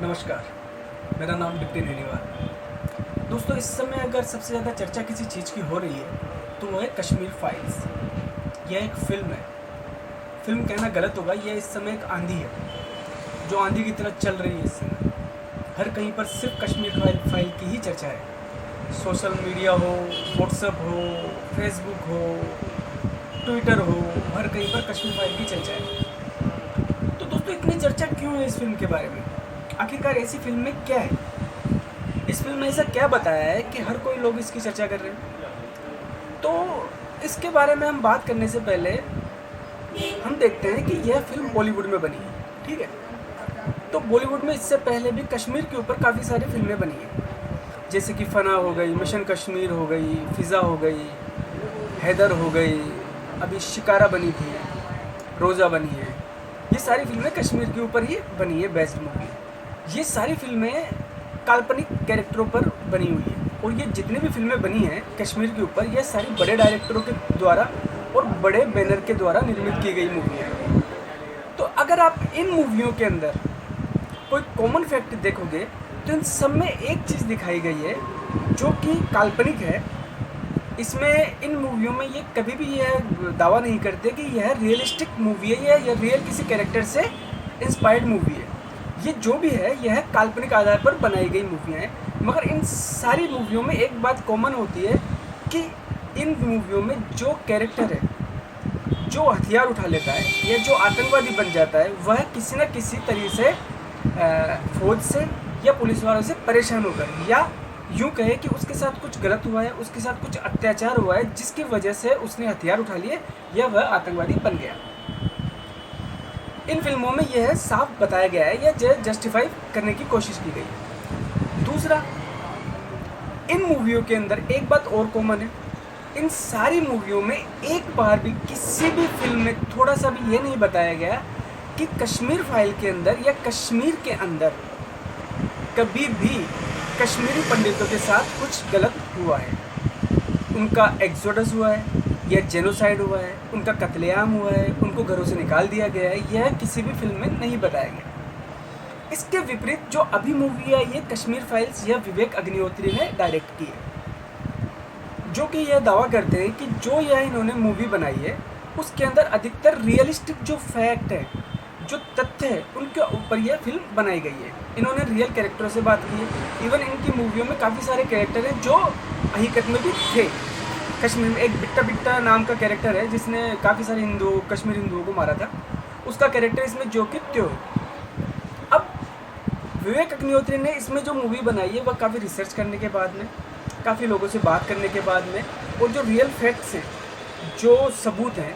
नमस्कार, मेरा नाम बिपिन हेनीवाल। दोस्तों, इस समय अगर सबसे ज़्यादा चर्चा किसी चीज़ की हो रही है तो वो है कश्मीर फाइल्स। यह एक फ़िल्म है। फ़िल्म कहना गलत होगा, यह इस समय एक आंधी है जो आंधी की तरह चल रही है इस समय। हर कहीं पर सिर्फ कश्मीर फाइल की ही चर्चा है। सोशल मीडिया हो, व्हाट्सएप हो, फेसबुक हो, ट्विटर हो, हर कहीं पर कश्मीर फाइल की चर्चा है। तो दोस्तों, इतनी चर्चा क्यों है इस फिल्म के बारे में? आखिरकार ऐसी फिल्म में क्या है? इस फिल्म में ऐसा क्या बताया है कि हर कोई लोग इसकी चर्चा कर रहे हैं? तो इसके बारे में हम बात करने से पहले हम देखते हैं कि यह फिल्म बॉलीवुड में बनी है, ठीक है? तो बॉलीवुड में इससे पहले भी कश्मीर के ऊपर काफ़ी सारी फिल्में बनी हैं, जैसे कि फना हो गई, मिशन कश्मीर हो गई, फिज़ा हो गई, हैदर हो गई, अभी शिकारा बनी थी, रोज़ा बनी है। ये सारी फिल्में कश्मीर के ऊपर ही बनी है, बेस्ड मूवी। ये सारी फिल्में काल्पनिक कैरेक्टरों पर बनी हुई है, और ये जितनी भी फिल्में बनी हैं कश्मीर के ऊपर, ये सारी बड़े डायरेक्टरों के द्वारा और बड़े बैनर के द्वारा निर्मित की गई मूवियाँ हैं। तो अगर आप इन मूवियों के अंदर कोई कॉमन फैक्ट देखोगे तो इन सब में एक चीज़ दिखाई गई है जो कि काल्पनिक है। इसमें इन मूवियों में ये कभी भी यह दावा नहीं करते कि यह रियलिस्टिक मूवी है या यह रियल किसी कैरेक्टर से इंस्पायर्ड मूवी है। ये जो भी है यह काल्पनिक आधार पर बनाई गई मूवियाँ हैं। मगर इन सारी मूवियों में एक बात कॉमन होती है कि इन मूवियों में जो कैरेक्टर है, जो हथियार उठा लेता है या जो आतंकवादी बन जाता है, वह किसी न किसी तरीके से फौज से या पुलिस वालों से परेशान होकर, या यूँ कहे कि उसके साथ कुछ गलत हुआ है, उसके साथ कुछ अत्याचार हुआ है जिसकी वजह से उसने हथियार उठा लिए या वह आतंकवादी बन गया। इन फिल्मों में यह साफ बताया गया है या जस्टिफाई करने की कोशिश की गई। दूसरा, इन मूवियों के अंदर एक बात और कॉमन है। इन सारी मूवियों में एक बार भी किसी भी फिल्म में थोड़ा सा भी ये नहीं बताया गया कि कश्मीर फाइल के अंदर या कश्मीर के अंदर कभी भी कश्मीरी पंडितों के साथ कुछ गलत हुआ है, उनका एक्सोडस हुआ है या जेनोसाइड हुआ है, उनका कत्लेआम हुआ है, उनको घरों से निकाल दिया गया है, यह किसी भी फिल्म में नहीं बताया गया। इसके विपरीत जो अभी मूवी है ये कश्मीर फाइल्स, यह विवेक अग्निहोत्री ने डायरेक्ट की है, जो कि यह दावा करते हैं कि जो यह इन्होंने मूवी बनाई है उसके अंदर अधिकतर रियलिस्टिक जो फैक्ट है, जो तथ्य है, उनके ऊपर यह फिल्म बनाई गई है। इन्होंने रियल कैरेक्टरों से बात की है। इवन इनकी मूवियों में काफ़ी सारे कैरेक्टर हैं जो हकीकत में भी थे। कश्मीर में एक बिट्टा बिट्टा नाम का कैरेक्टर है जिसने काफ़ी सारे कश्मीरी हिंदुओं को मारा था, उसका कैरेक्टर इसमें जो कि त्यो है। अब विवेक अग्निहोत्री ने इसमें जो मूवी बनाई है वह काफ़ी रिसर्च करने के बाद में, काफ़ी लोगों से बात करने के बाद में, और जो रियल फैक्ट्स हैं, जो सबूत हैं,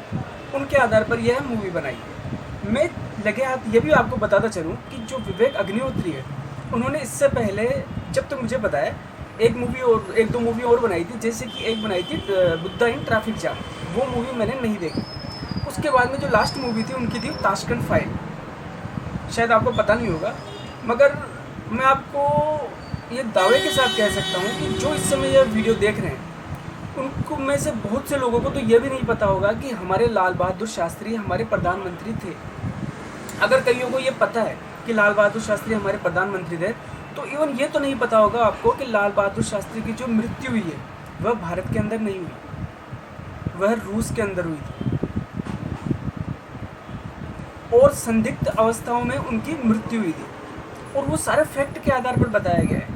उनके आधार पर यह मूवी बनाई है। मैं लगे हाथ ये भी आपको बताता चलूँ कि जो विवेक अग्निहोत्री है, उन्होंने इससे पहले, जब तक मुझे पता है, एक दो मूवी और बनाई थी, जैसे कि एक बनाई थी बुद्धा इन ट्रैफिक जाम। वो मूवी मैंने नहीं देखी। उसके बाद में जो लास्ट मूवी थी उनकी थी ताशकंद फाइल। शायद आपको पता नहीं होगा, मगर मैं आपको ये दावे के साथ कह सकता हूँ कि जो इस समय यह वीडियो देख रहे हैं उनको में से बहुत से लोगों को तो ये भी नहीं पता होगा कि हमारे लाल बहादुर शास्त्री हमारे प्रधानमंत्री थे। अगर कईयों को ये पता है कि लाल बहादुर शास्त्री हमारे प्रधानमंत्री थे, तो इवन ये तो नहीं पता होगा आपको कि लाल बहादुर शास्त्री की जो मृत्यु हुई है वह भारत के अंदर नहीं हुई, वह रूस के अंदर हुई थी, और संदिग्ध अवस्थाओं में उनकी मृत्यु हुई थी, और वो सारे फैक्ट के आधार पर बताया गया है।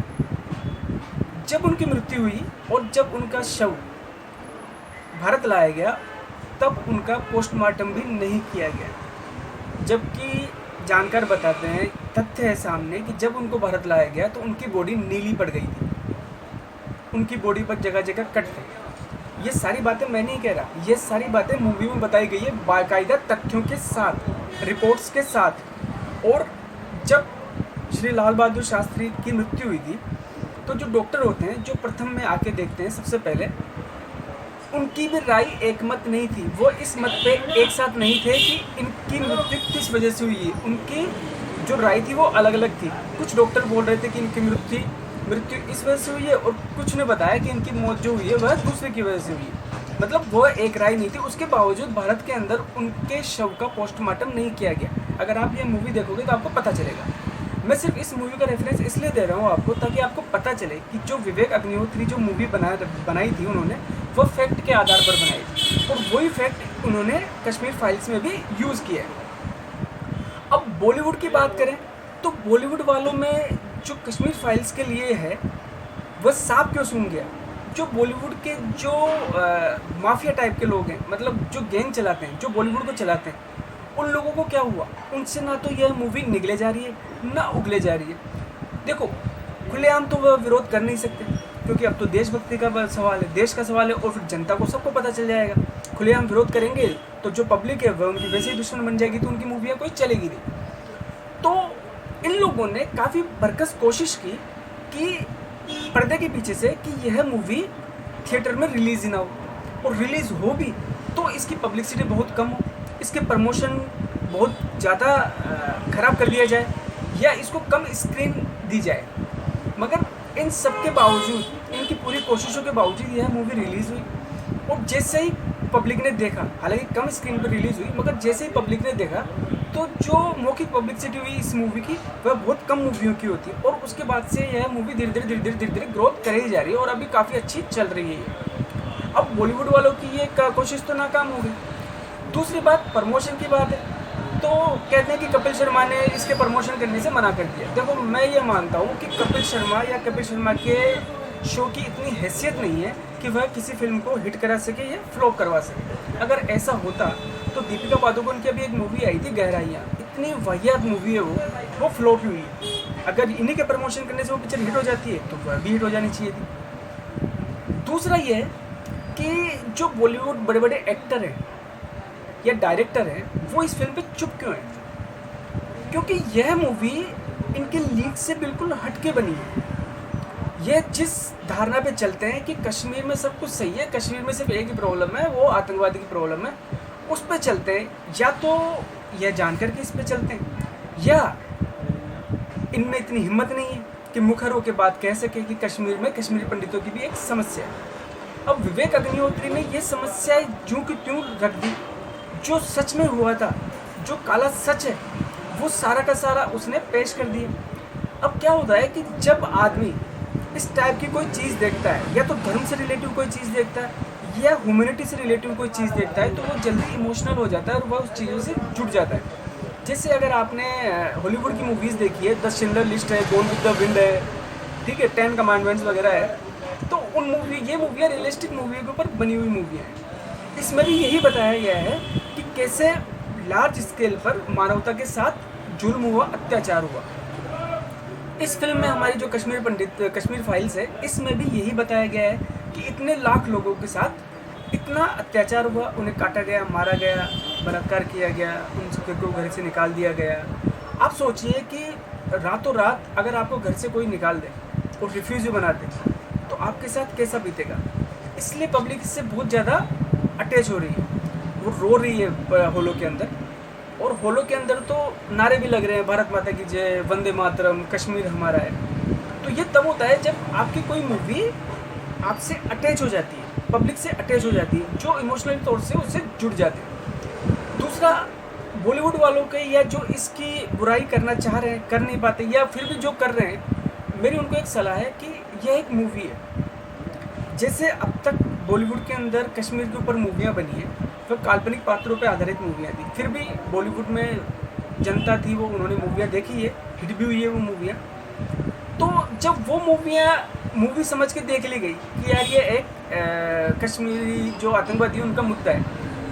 जब उनकी मृत्यु हुई और जब उनका शव भारत लाया गया, तब उनका पोस्टमार्टम भी नहीं किया गया, जबकि जानकार बताते हैं, तथ्य है सामने, कि जब उनको भारत लाया गया तो उनकी बॉडी नीली पड़ गई थी, उनकी बॉडी पर जगह जगह कट थे। ये सारी बातें मैं नहीं कह रहा, ये सारी बातें मूवी में बताई गई है बाकायदा तथ्यों के साथ, रिपोर्ट्स के साथ। और जब श्री लाल बहादुर शास्त्री की मृत्यु हुई थी तो जो डॉक्टर होते हैं, जो प्रथम में आके देखते हैं सबसे पहले, उनकी भी राय एक मत नहीं थी। वो इस मत पे एक साथ नहीं थे कि इनकी मृत्यु किस वजह से हुई है। उनकी जो राय थी वो अलग अलग थी। कुछ डॉक्टर बोल रहे थे कि इनकी मृत्यु इस वजह से हुई है, और कुछ ने बताया कि इनकी मौत जो हुई है वह दूसरे की वजह से हुई है। मतलब वो एक राय नहीं थी। उसके बावजूद भारत के अंदर उनके शव का पोस्टमार्टम नहीं किया गया। अगर आप ये मूवी देखोगे तो आपको पता चलेगा। मैं सिर्फ इस मूवी का रेफरेंस इसलिए दे रहा हूँ आपको, ताकि आपको पता चले कि जो विवेक अग्निहोत्री जो मूवी बनाई थी उन्होंने, वो फैक्ट के आधार पर बनाई थी, और वही फैक्ट उन्होंने कश्मीर फाइल्स में भी यूज़ किया है। अब बॉलीवुड की बात करें तो बॉलीवुड वालों में जो कश्मीर फाइल्स के लिए है, वह सांप क्यों सूंघ गया। जो बॉलीवुड के जो माफिया टाइप के लोग हैं, मतलब जो गैंग चलाते हैं, जो बॉलीवुड को चलाते हैं, उन लोगों को क्या हुआ, उनसे ना तो यह मूवी निगले जा रही है ना उगले जा रही है। देखो, खुलेआम तो वह विरोध कर नहीं सकते, क्योंकि अब तो देशभक्ति का सवाल है, देश का सवाल है, और फिर जनता को सबको पता चल जाएगा। खुलेआम विरोध करेंगे तो जो पब्लिक है वह उनकी वैसे ही दुश्मन बन जाएगी, तो उनकी मूवियाँ कोई चलेगी नहीं। तो इन लोगों ने काफ़ी बरकस कोशिश की कि पर्दे के पीछे से कि यह मूवी थिएटर में रिलीज़ ही ना हो, और रिलीज़ हो भी तो इसकी पब्लिसिटी बहुत कम हो, इसके प्रमोशन बहुत ज़्यादा ख़राब कर दिया जाए, या इसको कम स्क्रीन दी जाए। मगर इन सब के बावजूद, इनकी पूरी कोशिशों के बावजूद यह मूवी रिलीज़ हुई, और जैसे ही पब्लिक ने देखा, हालांकि कम स्क्रीन पर रिलीज़ हुई, मगर जैसे ही पब्लिक ने देखा तो जो मौखिक पब्लिसिटी हुई इस मूवी की, वह बहुत कम मूवियों की होती है, और उसके बाद से यह मूवी धीरे धीरे ग्रोथ कर ही जा रही है, और अभी काफ़ी अच्छी चल रही है। अब बॉलीवुड वालों की ये कोशिश तो नाकाम हो गई। दूसरी बात प्रमोशन की बात है, तो कहते हैं कि कपिल शर्मा ने इसके प्रमोशन करने से मना कर दिया। देखो, मैं ये मानता हूँ कि कपिल शर्मा के शो की इतनी हैसियत नहीं है कि वह किसी फिल्म को हिट करा सके या फ्लॉप करवा सके। अगर ऐसा होता तो दीपिका पादुकोण की अभी एक मूवी आई थी गहराइयाँ, इतनी वाहियात मूवी है वो फ्लॉप हुई है। अगर इन्हीं के प्रमोशन करने से वो पिक्चर हिट हो जाती है तो वह भी हिट हो जानी चाहिए थी। दूसरा ये है कि जो बॉलीवुड बड़े बड़े एक्टर हैं या डायरेक्टर हैं, वो इस फिल्म पे चुप क्यों हैं? क्योंकि यह मूवी इनके लीक से बिल्कुल हटके बनी है। ये जिस धारणा पे चलते हैं कि कश्मीर में सब कुछ सही है, कश्मीर में सिर्फ एक ही प्रॉब्लम है, वो आतंकवादी की प्रॉब्लम है, उस पे चलते हैं। या तो यह जानकर के इस पे चलते हैं, या इनमें इतनी हिम्मत नहीं है कि मुखर होकर बात कह सके कि कश्मीर में कश्मीरी पंडितों की भी एक समस्या है। अब विवेक अग्निहोत्री ने ये समस्या ज्यों की त्यों रख दी। जो सच में हुआ था, जो काला सच है, वो सारा का सारा उसने पेश कर दिया। अब क्या होता है कि जब आदमी इस टाइप की कोई चीज़ देखता है, या तो धर्म से रिलेटिव कोई चीज़ देखता है या ह्यूमैनिटी से रिलेटिव कोई चीज़ देखता है, तो वो जल्दी इमोशनल हो जाता है और वह उस चीज़ों से जुड़ जाता है। जैसे अगर आपने हॉलीवुड की मूवीज़ देखी है, द शिंडलर लिस्ट है, गॉन विद द विंड है, ठीक है, 10 कमांडमेंट्स वगैरह है, तो ये मूवियाँ रियलिस्टिक मूवियों के ऊपर बनी हुई मूवियाँ हैं। इसमें भी यही बताया गया है कि कैसे लार्ज स्केल पर मानवता के साथ जुल्म हुआ, अत्याचार हुआ। इस फिल्म में हमारी जो कश्मीर फाइल्स है, इसमें भी यही बताया गया है कि इतने लाख लोगों के साथ इतना अत्याचार हुआ, उन्हें काटा गया, मारा गया, बलात्कार किया गया, उन सबको घर से निकाल दिया गया। आप सोचिए कि रातों रात अगर आपको घर से कोई निकाल दे और रिफ्यूजी बना दे, तो आपके साथ कैसा बीतेगा। इसलिए पब्लिक इससे बहुत ज़्यादा अटैच हो रही है, वो रो रही है हॉलों के अंदर, और हॉलों के अंदर तो नारे भी लग रहे हैं, भारत माता की जय, वंदे मातरम, कश्मीर हमारा है। तो ये तब होता है जब आपकी कोई मूवी आपसे अटैच हो जाती है, पब्लिक से अटैच हो जाती है, जो इमोशनल तौर से उससे जुड़ जाते हैं। दूसरा, बॉलीवुड वालों के या जो इसकी बुराई करना चाह रहे हैं, कर नहीं पाते, या फिर भी जो कर रहे हैं, मेरी उनको एक सलाह है कि यह एक मूवी है। जैसे अब तक बॉलीवुड के अंदर कश्मीर के ऊपर मूवियाँ बनी हैं, तो काल्पनिक पात्रों पर आधारित मूवियाँ थी, फिर भी बॉलीवुड में जनता थी, वो उन्होंने मूवियाँ देखी है, हिट भी हुई है वो मूवियाँ। तो जब वो मूवी समझ के देख ली गई कि यार ये एक कश्मीरी जो आतंकवादी है उनका मुद्दा है,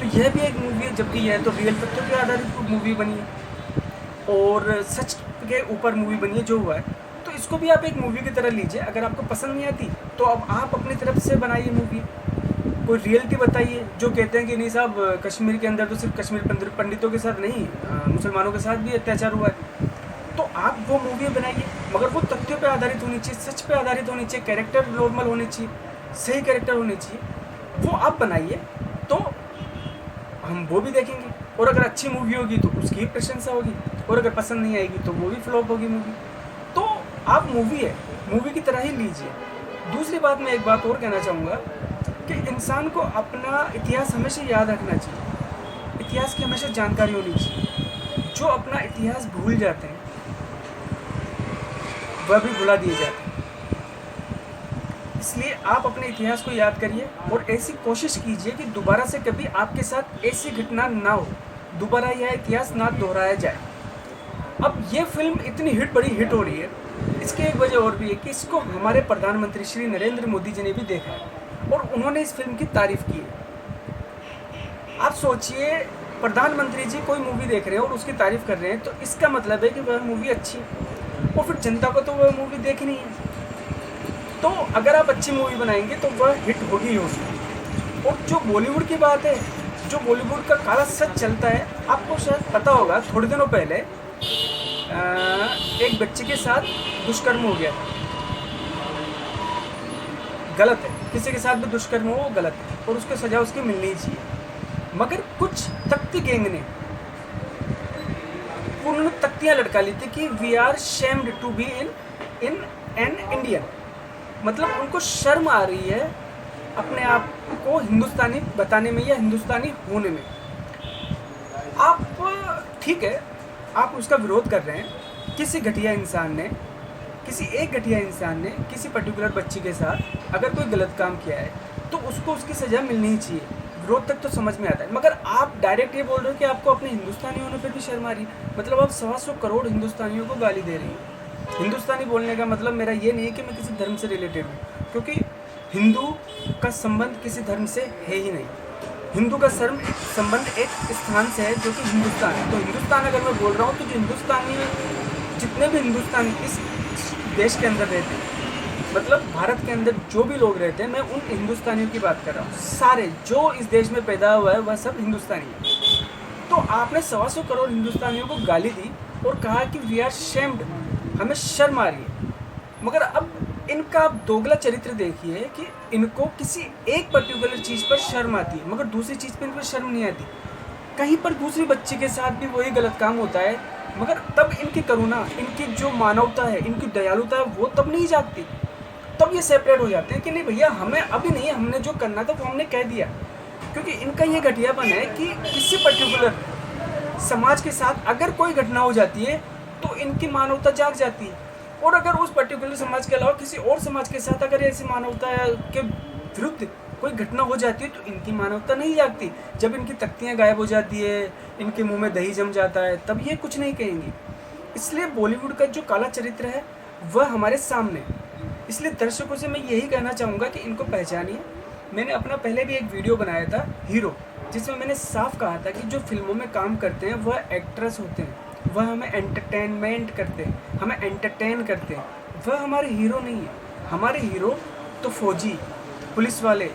तो यह भी एक मूवी है, जबकि यह तो रियल तथ्यों पर आधारित मूवी बनी है और सच के ऊपर मूवी बनी है जो हुआ है, तो इसको भी आप एक मूवी की तरह लीजिए। अगर आपको पसंद नहीं आती तो अब आप अपनी तरफ से बनाइए मूवी, कोई रियलिटी बताइए। जो कहते हैं कि नहीं साहब, कश्मीर के अंदर तो सिर्फ कश्मीर पंडितों के साथ नहीं, मुसलमानों के साथ भी अत्याचार हुआ है, तो आप वो मूवी बनाइए, मगर वो तथ्यों पे आधारित होनी चाहिए, सच पे आधारित होनी चाहिए, कैरेक्टर नॉर्मल होने चाहिए, सही कैरेक्टर होने चाहिए, वो आप बनाइए, तो हम वो भी देखेंगे। और अगर अच्छी मूवी होगी तो उसकी प्रशंसा होगी, और अगर पसंद नहीं आएगी तो वो भी फ्लॉप होगी मूवी। तो आप मूवी की तरह ही लीजिए। दूसरी बात, मैं एक बात और कहना चाहूँगा कि इंसान को अपना इतिहास हमेशा याद रखना चाहिए, इतिहास की हमेशा जानकारी होनी चाहिए। जो अपना इतिहास भूल जाते हैं वह भी भुला दिए जाते हैं। इसलिए आप अपने इतिहास को याद करिए और ऐसी कोशिश कीजिए कि दोबारा से कभी आपके साथ ऐसी घटना ना हो, दोबारा यह इतिहास ना दोहराया जाए। अब ये फिल्म इतनी बड़ी हिट हो रही है, इसकी एक वजह और भी है कि इसको हमारे प्रधानमंत्री श्री नरेंद्र मोदी जी ने भी देखा है और उन्होंने इस फिल्म की तारीफ की है। आप सोचिए, प्रधानमंत्री जी कोई मूवी देख रहे हैं और उसकी तारीफ कर रहे हैं, तो इसका मतलब है कि वह मूवी अच्छी है और फिर जनता को तो वह मूवी देखनी है। तो अगर आप अच्छी मूवी बनाएंगे तो वह हिट होगी ही होगी। और जो बॉलीवुड की बात है, जो बॉलीवुड का काला सच चलता है, आपको शायद पता होगा थोड़े दिनों पहले एक बच्चे के साथ दुष्कर्म हो गया। गलत है, किसी के साथ भी दुष्कर्म हो वो गलत है और उसको सजा उसकी मिलनी चाहिए। मगर कुछ तख्ती गैंग ने उन्होंने तख्तियाँ लटका ली थी कि we are shamed to be in an Indian. मतलब उनको शर्म आ रही है अपने आप को हिंदुस्तानी बताने में या हिंदुस्तानी होने में। आप ठीक है, आप उसका विरोध कर रहे हैं। किसी घटिया इंसान ने, किसी एक घटिया इंसान ने किसी पर्टिकुलर बच्ची के साथ अगर कोई गलत काम किया है तो उसको उसकी सज़ा मिलनी ही चाहिए। विरोध तक तो समझ में आता है, मगर आप डायरेक्ट ये बोल रहे हो कि आपको अपने हिंदुस्तानी होने पर भी शर्म आ रही है। मतलब आप 125 करोड़ हिंदुस्तानियों को गाली दे रही हैं। हिंदुस्तानी बोलने का मतलब मेरा ये नहीं है कि मैं किसी धर्म से रिलेटेड हूँ, क्योंकि हिंदू का संबंध किसी धर्म से है ही नहीं। हिंदू का संबंध एक स्थान से है जो कि हिंदुस्तान है। तो हिंदुस्तान अगर मैं बोल रहा हूँ तो जो हिंदुस्तानी, जितने भी हिंदुस्तानी इस देश के अंदर रहते हैं, मतलब भारत के अंदर जो भी लोग रहते हैं, मैं उन हिंदुस्तानियों की बात कर रहा हूँ। सारे जो इस देश में पैदा हुआ है वह सब हिंदुस्तानी है। तो आपने 125 करोड़ हिंदुस्तानियों को गाली दी और कहा कि वी आर शेम्ड, हमें शर्म आ रही है। मगर अब इनका आप दोगला चरित्र देखिए कि इनको किसी एक पर्टिकुलर चीज़ पर शर्म आती है मगर दूसरी चीज़ पर इन पर शर्म नहीं आती। कहीं पर दूसरी बच्ची के साथ भी वही गलत काम होता है, मगर तब इनकी करुणा, इनकी जो मानवता है, इनकी दयालुता है, वो तब नहीं जागती। तब ये सेपरेट हो जाते हैं कि नहीं भैया, हमें अभी नहीं, हमने जो करना था वो हमने कह दिया। क्योंकि इनका ये घटियापन है कि किसी पर्टिकुलर समाज के साथ अगर कोई घटना हो जाती है तो इनकी मानवता जाग जाती है, और अगर उस पर्टिकुलर समाज के अलावा किसी और समाज के साथ अगर ऐसी मानवता के विरुद्ध कोई घटना हो जाती है तो इनकी मानवता नहीं जागती। जब इनकी तख्तियाँ गायब हो जाती है, इनके मुंह में दही जम जाता है, तब ये कुछ नहीं कहेंगे। इसलिए बॉलीवुड का जो काला चरित्र है वह हमारे सामने। इसलिए दर्शकों से मैं यही कहना चाहूँगा कि इनको पहचानिए। मैंने अपना पहले भी एक वीडियो बनाया था हीरो, जिसमें मैंने साफ कहा था कि जो फिल्मों में काम करते हैं वह एक्ट्रेस होते हैं, वह हमें एंटरटेनमेंट करते हैं, हमें एंटरटेन करते हैं, वह हमारे हीरो नहीं है। हमारे हीरो तो फौजी, पुलिस वाले,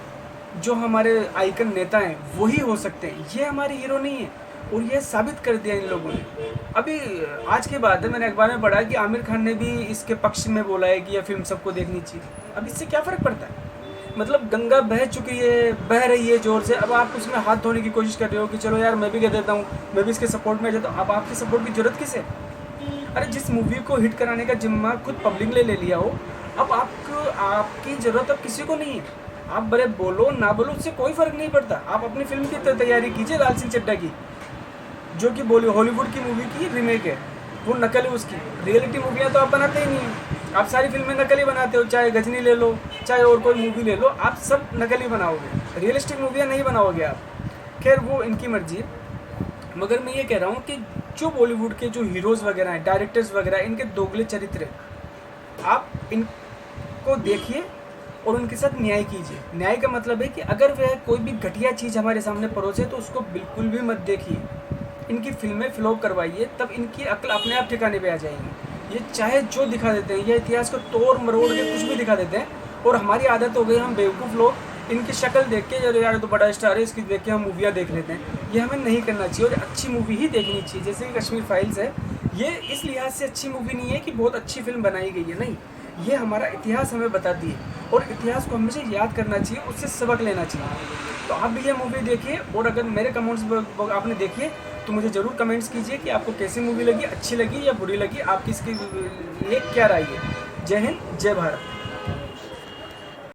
जो हमारे आइकन नेता हैं वही हो सकते हैं, ये हमारे हीरो नहीं है। और यह साबित कर दिया इन लोगों ने। अभी आज के बाद मैंने अखबार में पढ़ा कि आमिर खान ने भी इसके पक्ष में बोला है कि यह फिल्म सबको देखनी चाहिए। अब इससे क्या फ़र्क पड़ता है? मतलब गंगा बह चुकी है, बह रही है ज़ोर से, अब आप उसमें हाथ धोने की कोशिश कर रहे हो कि चलो यार मैं भी कह देता हूँ, मैं भी इसके सपोर्ट में आ जाता हूँ। अब आपकी सपोर्ट की ज़रूरत किस है? अरे जिस मूवी को हिट कराने का जिम्मा खुद पब्लिक ने ले लिया हो, अब आपकी ज़रूरत अब किसी को नहीं है। आप बड़े बोलो ना बोलो, उससे कोई फ़र्क नहीं पड़ता। आप अपनी फिल्म की तैयारी कीजिए, लाल सिंह चड्ढा की, जो कि हॉलीवुड की मूवी की रीमेक है, वो नकल है उसकी। रियलिटी मूवियाँ तो आप बनाते ही नहीं हैं, आप सारी फिल्में नकल ही बनाते हो। चाहे गजनी ले लो, चाहे और कोई मूवी ले लो, आप सब नकल ही बनाओगे, रियलिस्टिक मूवियाँ नहीं बनाओगे आप। खैर वो इनकी मर्जी है। मगर मैं ये कह रहा हूँ कि जो बॉलीवुड के जो हीरोज़ वगैरह हैं, डायरेक्टर्स वगैरह, इनके दोगले चरित्र हैं, आप इनको देखिए और उनके साथ न्याय कीजिए। न्याय का मतलब है कि अगर वह कोई भी घटिया चीज़ हमारे सामने परोसे तो उसको बिल्कुल भी मत देखिए। इनकी फिल्में फ्लॉप करवाइए, तब इनकी अक्ल अपने आप ठिकाने पे आ जाएगी। ये चाहे जो दिखा देते हैं, ये इतिहास को तोड़ मरोड़ के कुछ भी दिखा देते हैं, और हमारी आदत हो गई, हम बेवकूफ़ लोग इनकी शक्ल देख के यार तो बड़ा स्टार है, इसकी देख के हम मूवियाँ देख लेते हैं। ये हमें नहीं करना चाहिए, और अच्छी मूवी ही देखनी चाहिए। जैसे कि कश्मीर फाइल्स है, ये इस लिहाज से अच्छी मूवी नहीं है कि बहुत अच्छी फिल्म बनाई गई है, नहीं, ये हमारा इतिहास हमें बताती है, और इतिहास को हमेशा याद करना चाहिए, उससे सबक लेना चाहिए। तो आप भी ये मूवी देखिए, और अगर मेरे कमेंट्स आपने देखिए तो मुझे ज़रूर कमेंट्स कीजिए कि आपको कैसी मूवी लगी, अच्छी लगी या बुरी लगी, आपकी इसके लिए क्या राय है। जय हिंद, जय भारत।